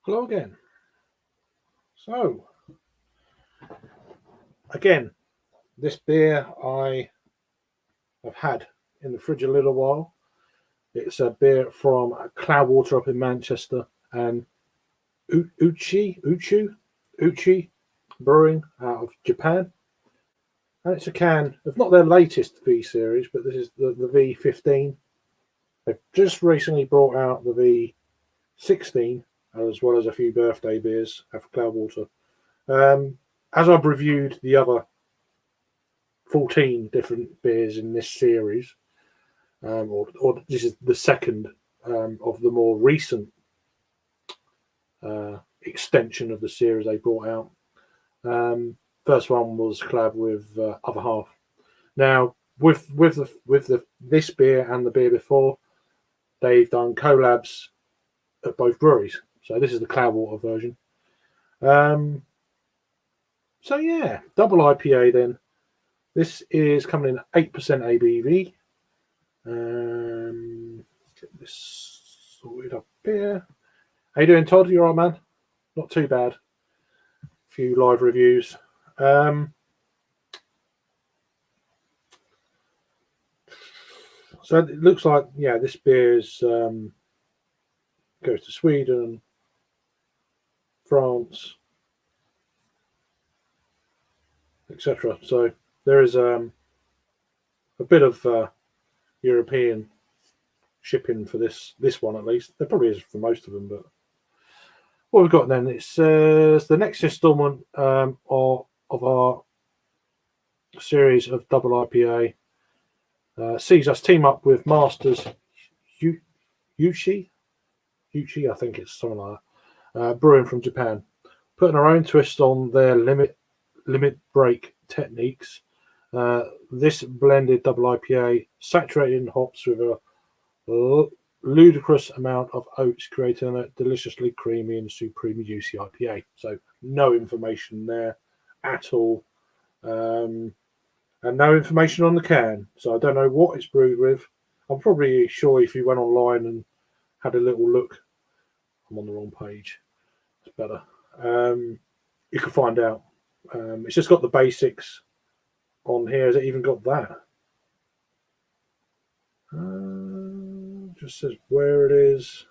Hello again. So, again, this beer I have had in the fridge a little while. It's a beer from Cloudwater up in Manchester and UCHU Brewing out of Japan. And it's a can of not their latest V series, but this is the V15. They've just recently brought out the V16, as well as a few birthday beers for Cloudwater. As I've reviewed the other 14 different beers in this series, or this is the second of the more recent extension of the series they brought out. First one was collab with Other Half. Now, with this beer and the beer before, they've done collabs at both breweries. So this is the Cloudwater version. So yeah, double IPA then. This is coming in at 8% ABV. Get this sorted up here. How you doing, Todd? You all right, man? Not too bad. A few live reviews. So it looks like, yeah, this beer's goes to Sweden, France, etc. So there is a bit of European shipping for this one at least. There probably is for most of them, but what we've got then, it says the next installment of our series of double IPA sees us team up with Masters UCHU, I think it's something like that, brewing from Japan, putting our own twist on their limit break techniques. This blended double IPA saturated in hops with a ludicrous amount of oats, creating a deliciously creamy and supremely juicy IPA. So no information there at all, and no information on the can. So I don't know what it's brewed with. I'm probably sure if you went online and had a little look, I'm on the wrong page. It's better. You could find out. It's just got the basics on here. Has it even got that? Just says where it is.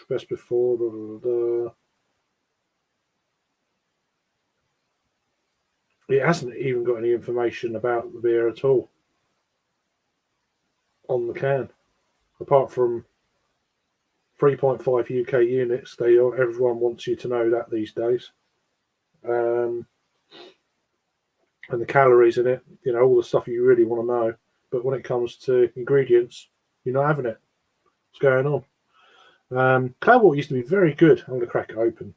Best before. Blah, blah, blah. It hasn't even got any information about the beer at all on the can, apart from 3.5 UK units. Everyone wants you to know that these days. And the calories in it, all the stuff you really want to know. But when it comes to ingredients, you're not having it. What's going on? Cloudwater used to be very good. I'm going to crack it open.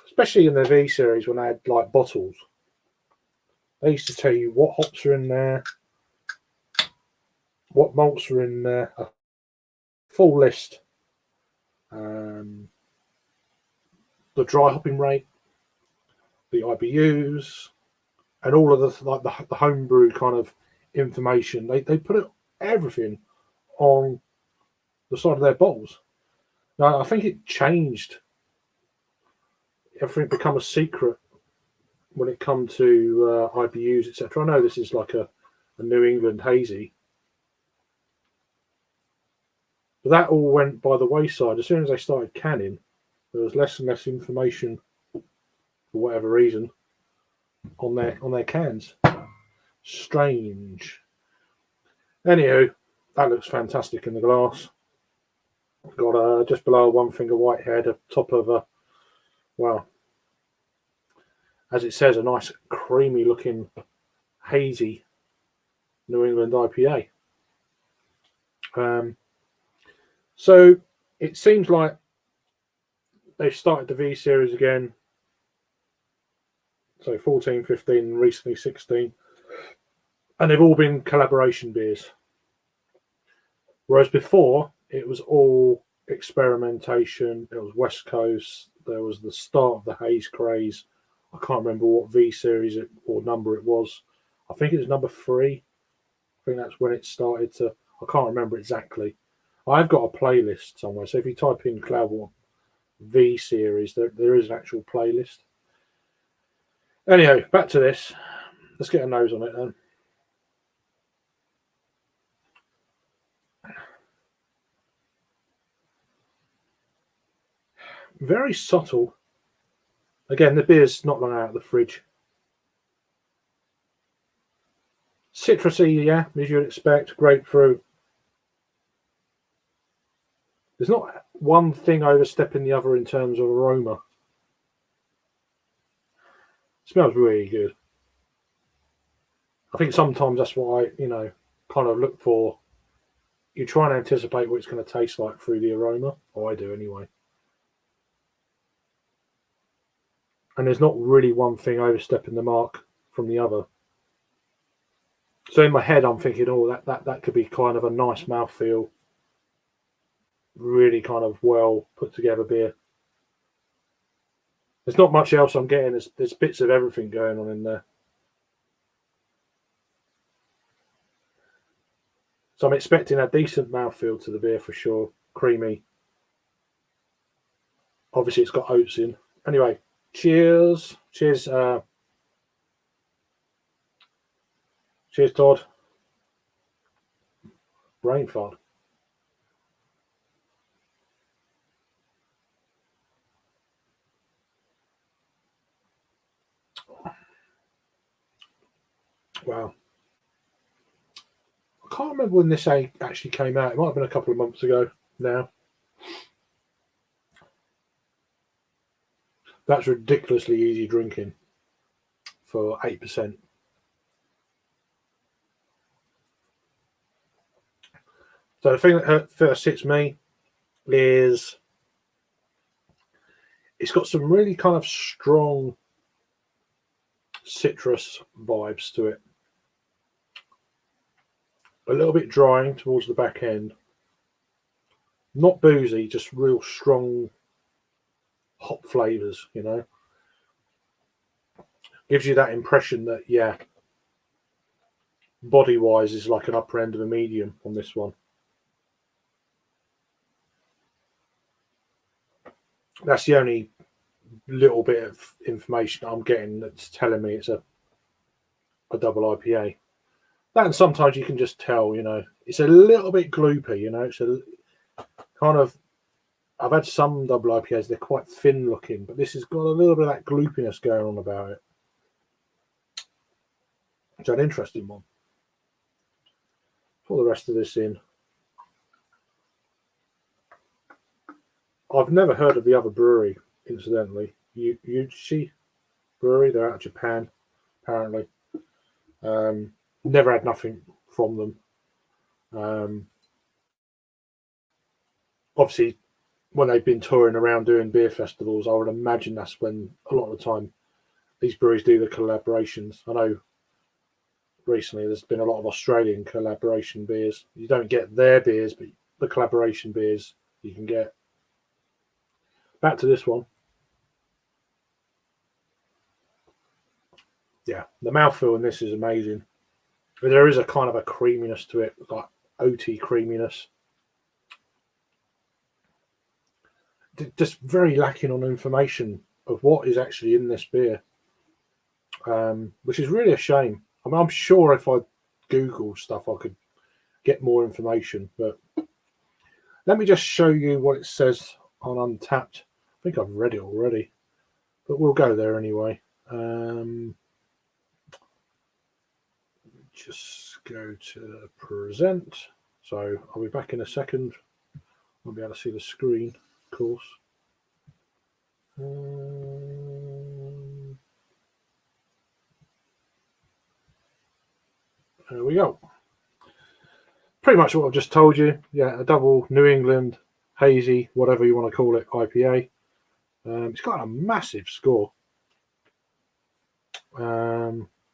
Especially in the V series when they had like bottles. They used to tell you what hops are in there, what malts are in there, a full list. The dry hopping rate, the IBUs, and all of the homebrew kind of information. They put everything on the side of their bottles. Now I think it changed. Everything become a secret when it comes to IBUs, etc. I know this is like a New England hazy, but that all went by the wayside. As soon as they started canning, there was less and less information, for whatever reason, on their cans. Strange. Anywho, that looks fantastic in the glass. Got just below a one finger whitehead, a top of a, well, as it says, a nice creamy looking hazy New England IPA. So it seems like they've started the V series again. So 14, 15, recently 16. And they've all been collaboration beers. Whereas before, it was all experimentation. It was West Coast. There was the start of the haze craze. I can't remember what V series or number it was. I think it was number 3. I think that's when it started to. I can't remember exactly. I've got a playlist somewhere. So if you type in Cloudwater V series, there is an actual playlist. Anyhow, back to this. Let's get a nose on it then. Very subtle. Again, the beer's not long out of the fridge. Citrusy, yeah, as you'd expect. Grapefruit. There's not one thing overstepping the other in terms of aroma. It smells really good. I think sometimes that's what I, kind of look for. You try and anticipate what it's going to taste like through the aroma. Or I do anyway. And there's not really one thing overstepping the mark from the other. So in my head, I'm thinking, oh, that could be kind of a nice mouthfeel, really kind of well put together beer. There's not much else I'm getting. There's bits of everything going on in there. So I'm expecting a decent mouthfeel to the beer for sure. Creamy. Obviously, it's got oats in. Anyway, cheers. Cheers. Cheers, Todd. Brain fart. Wow. I can't remember when this actually came out. It might have been a couple of months ago now. That's ridiculously easy drinking for 8%. So the thing that first hits me is it's got some really kind of strong citrus vibes to it. A little bit drying towards the back end. Not boozy, just real strong hop flavours, Gives you that impression that, yeah, body-wise is like an upper end of a medium on this one. That's the only little bit of information I'm getting that's telling me it's a double IPA. That, and sometimes you can just tell, it's a little bit gloopy, it's a kind of, I've had some double IPAs, they're quite thin looking, but this has got a little bit of that gloopiness going on about it. It's an interesting one. Pour the rest of this in. I've never heard of the other brewery, incidentally. UCHU brewery, they're out of Japan, apparently. Never had nothing from them. Obviously, when they've been touring around doing beer festivals, I would imagine that's when a lot of the time these breweries do the collaborations. I know recently there's been a lot of Australian collaboration beers. You don't get their beers, but the collaboration beers you can get. Back to this one. Yeah, the mouthfeel in this is amazing. There is a kind of a creaminess to it, like oaty creaminess. Just very lacking on information of what is actually in this beer, which is really a shame. I mean, I'm sure if I Google stuff, I could get more information, but let me just show you what it says on Untapped. I think I've read it already, but we'll go there anyway. Just go to present. So I'll be back in a second. I'll be able to see the screen, of course. There we go. Pretty much what I've just told you. Yeah, a double New England hazy, whatever you want to call it, IPA. It's got a massive score.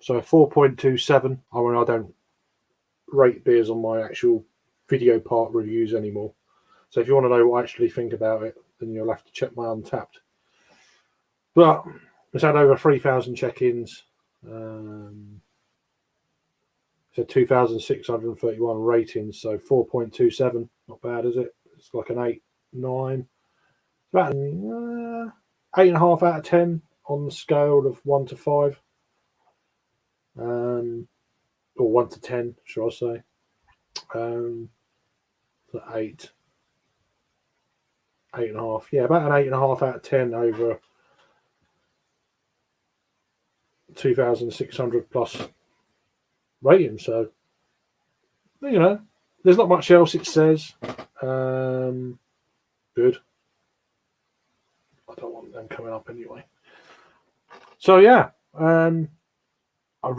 So 4.27. I mean, I don't rate beers on my actual video part reviews anymore. So if you want to know what I actually think about it, then you'll have to check my Untapped. But it's had over 3,000 check-ins. So 2,631 ratings, so 4.27. Not bad, is it? It's like an 8, 9. It's about 8.5 out of 10 on the scale of 1 to 5. Or 1 to 10, should I say. So 8. 8.5. Yeah, about an 8.5 out of 10 over 2,600 plus rating. So, you know, there's not much else it says. Good. I don't want them coming up anyway. So, yeah, I've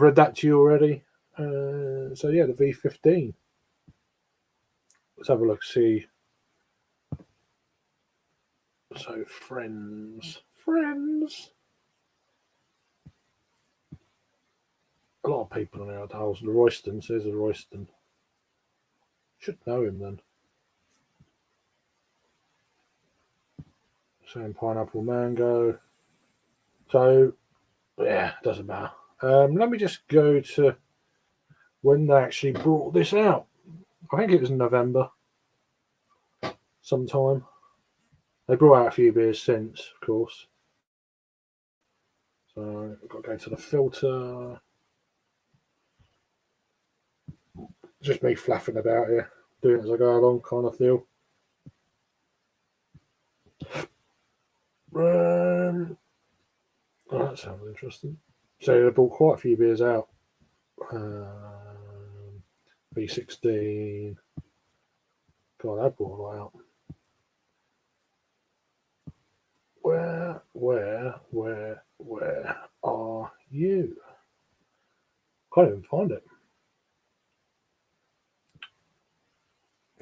read that to you already. So, yeah, the V15. Let's have a look, see. So, friends. A lot of people on there. The Royston says a Royston. Should know him then. Saying pineapple mango. So, yeah, doesn't matter. Let me just go to when they actually brought this out. I think it was in November sometime. They brought out a few beers since, of course. So I've got to go to the filter. Just me flapping about here, doing it as I go along, kind of feel. Oh, that sounds interesting. So they brought quite a few beers out. V16. God, they brought a lot out. Where are you? Can't even find it.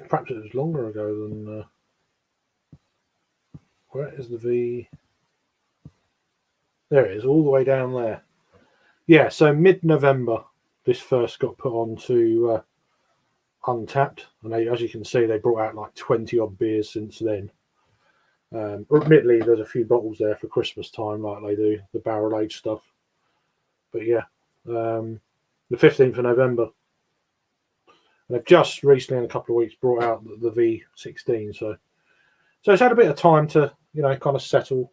Perhaps it was longer ago than. Where is the V? There it is, all the way down there. Yeah, so mid-November, this first got put onto Untapped, and as you can see, they brought out like 20 odd beers since then. Admittedly, there's a few bottles there for Christmas time, like they do the barrel aged stuff. But yeah, the 15th of November. And they've just recently, in a couple of weeks, brought out the V16. So it's had a bit of time to, kind of settle.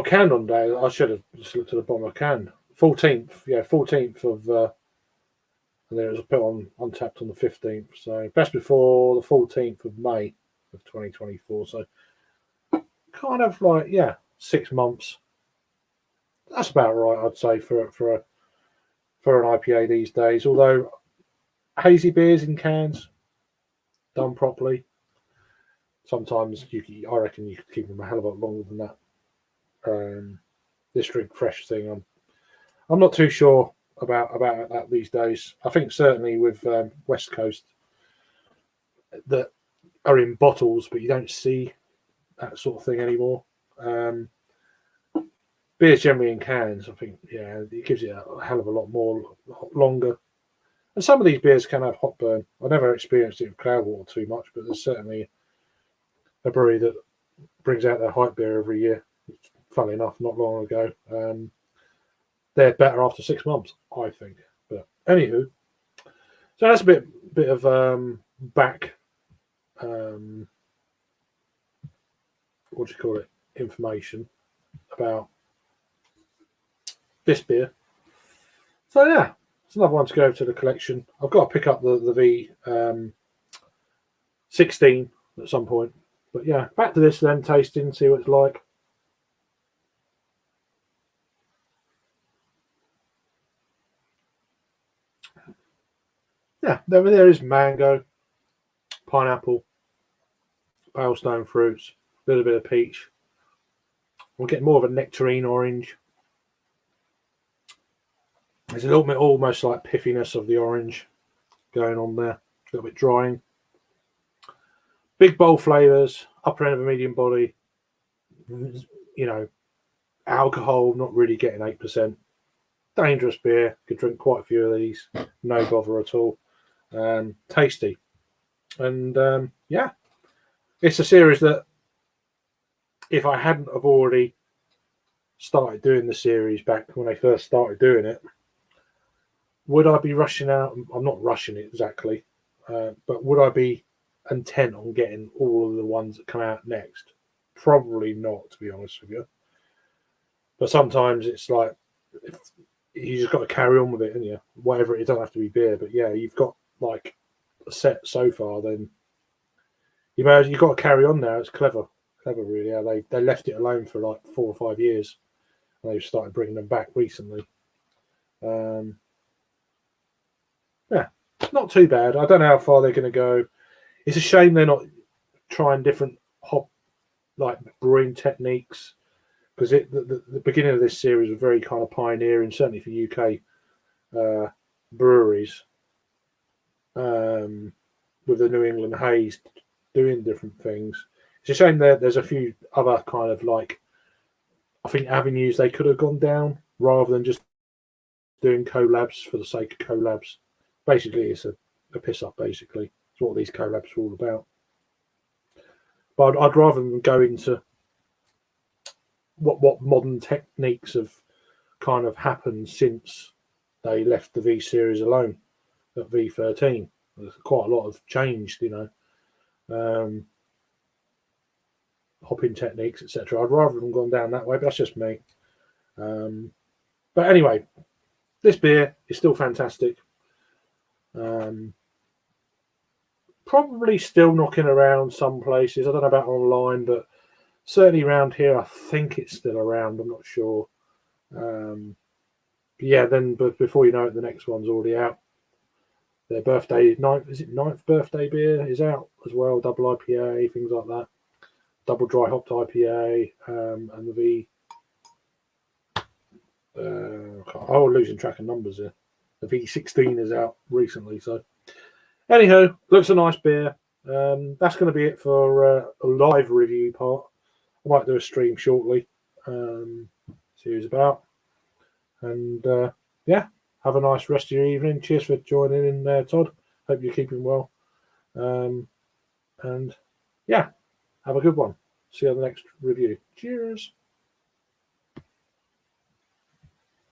Can on day. I should have just looked at the bottom of the can. 14th, 14th of. And then it was put on Untapped on the 15th. So best before the 14th of May of 2024. So kind of like 6 months. That's about right, I'd say, for an IPA these days. Although hazy beers in cans done properly, sometimes I reckon you could keep them a hell of a lot longer than that. This drink fresh thing, I'm not too sure about that these days. I think certainly with West Coast that are in bottles, but you don't see that sort of thing anymore. Beers generally in cans, I think, it gives it a hell of a lot more longer. And some of these beers can have hot burn. I never experienced it with Cloudwater too much, but there's certainly a brewery that brings out their hype beer every year. Funnily enough, not long ago. They're better after 6 months, I think. But anywho, so that's a bit of back. What do you call it? Information about this beer. So yeah, it's another one to go to the collection. I've got to pick up the V16 at some point. But yeah, back to this then, tasting, see what it's like. Yeah, there is mango, pineapple, pale stone fruits, a little bit of peach. We'll get more of a nectarine orange. There's a little bit almost like piffiness of the orange going on there. A little bit drying. Big bowl flavours, upper end of a medium body. Alcohol, not really getting 8%. Dangerous beer. Could drink quite a few of these. No bother at all. Tasty. And it's a series that if I hadn't have already started doing the series back when they first started doing it, Would I be rushing out? I'm not rushing it exactly, but would I be intent on getting all of the ones that come out next? Probably not, to be honest with you. But sometimes it's like you just got to carry on with it, and you whatever it doesn't have to be beer, but yeah, you've got like a set so far. Then you've got to carry on now. It's clever really. Yeah, they left it alone for like 4 or 5 years, and they've started bringing them back recently. Yeah, not too bad. I don't know how far they're going to go. It's a shame they're not trying different hop like brewing techniques, because the beginning of this series was very kind of pioneering, certainly for UK breweries, with the New England haze doing different things. It's a shame that there's a few other kind of like, I think, avenues they could have gone down rather than just doing collabs for the sake of collabs. Basically, it's a piss up. Basically, it's what these collabs are all about. But I'd rather them go into what modern techniques have kind of happened since they left the V series alone at V13. There's quite a lot of changed, hopping techniques, etc. I'd rather them gone down that way, but that's just me. But anyway, this beer is still fantastic. Probably still knocking around some places. I don't know about online, but certainly around here, I think it's still around. I'm not sure. But before you know it, the next one's already out. Their birthday, ninth birthday beer is out as well. Double IPA, things like that. Double dry hopped IPA, and the V. I'm losing track of numbers here. The V16 is out recently, so. Anyhow, looks a nice beer. That's going to be it for a live review part. I might do a stream shortly. See who's about. And have a nice rest of your evening. Cheers for joining in there, Todd. Hope you're keeping well. And have a good one. See you on the next review. Cheers.